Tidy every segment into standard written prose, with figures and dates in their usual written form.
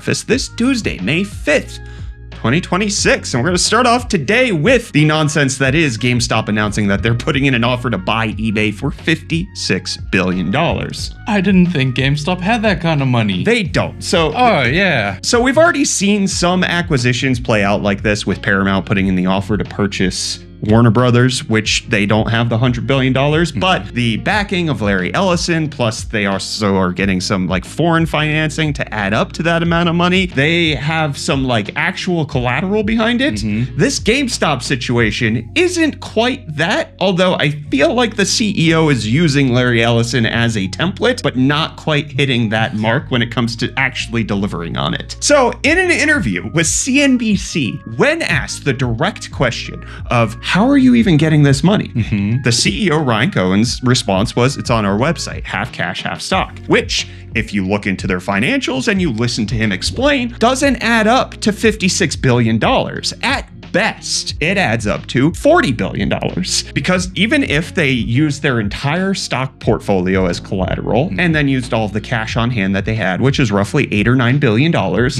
office this Tuesday, May 5th. 2026. And we're going to start off today with the nonsense that is GameStop announcing that they're putting in an offer to buy eBay for $56 billion. I didn't think GameStop had that kind of money. They don't. So, oh, yeah. So we've already seen some acquisitions play out like this, with Paramount putting in the offer to purchase Warner Brothers, which they don't have the $100 billion, but the backing of Larry Ellison, plus they also are getting some like foreign financing to add up to that amount of money. They have some like actual collateral behind it. This GameStop situation isn't quite that, although I feel like the CEO is using Larry Ellison as a template, but not quite hitting that mark when it comes to actually delivering on it. So in an interview with CNBC, when asked the direct question of how are you even getting this money? The CEO, Ryan Cohen's response was, it's on our website, half cash, half stock, which if you look into their financials and you listen to him explain, doesn't add up to $56 billion. At best, it adds up to $40 billion, because even if they used their entire stock portfolio as collateral and then used all of the cash on hand that they had, which is roughly $8 or $9 billion,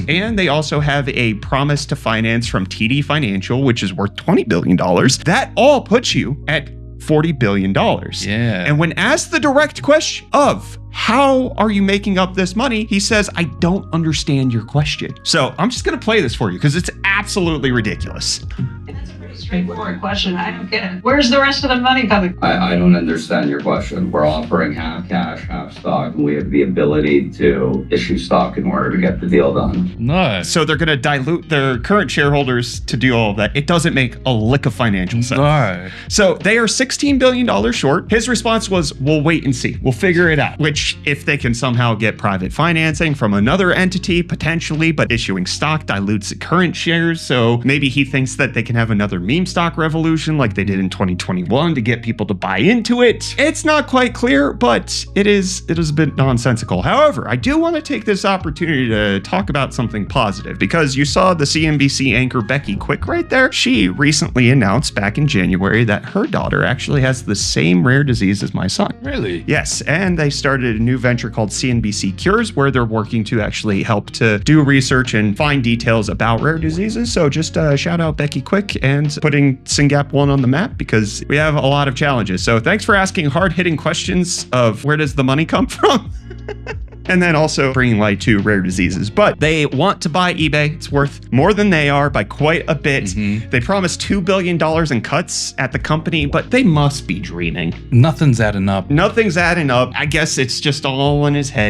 and they also have a promise to finance from TD Financial, which is worth $20 billion, that all puts you at $40 billion. Yeah. And when asked the direct question of how are you making up this money, he says, I don't understand your question. So I'm just going to play this for you because it's absolutely ridiculous. That's a pretty straightforward question. I don't get it. Where's the rest of the money coming from? I don't understand your question. We're offering half cash, half stock, and we have the ability to issue stock in order to get the deal done. No. So they're going to dilute their current shareholders to do all of that. It doesn't make a lick of financial sense. No. So they are $16 billion short. His response was, we'll wait and see. We'll figure it out. Which, if they can somehow get private financing from another entity, potentially, but issuing stock dilutes the current shares. So maybe he thinks that they can have another meme stock revolution like they did in 2021 to get people to buy into it. It's not quite clear, but it is a bit nonsensical. However, I do want to take this opportunity to talk about something positive, because you saw the CNBC anchor Becky Quick right there. She recently announced back in January that her daughter actually has the same rare disease as my son. Really? Yes, and they started a new venture called CNBC Cures, where they're working to actually help to do research and find details about rare diseases. So just shout out Becky Quick and putting SYNGAP 1 on the map, because we have a lot of challenges. So thanks for asking hard-hitting questions of where does the money come from? And then also bringing light to rare diseases. But they want to buy eBay. It's worth more than they are by quite a bit. They promised $2 billion in cuts at the company, but they must be dreaming. Nothing's adding up. Nothing's adding up. I guess it's just all in his head.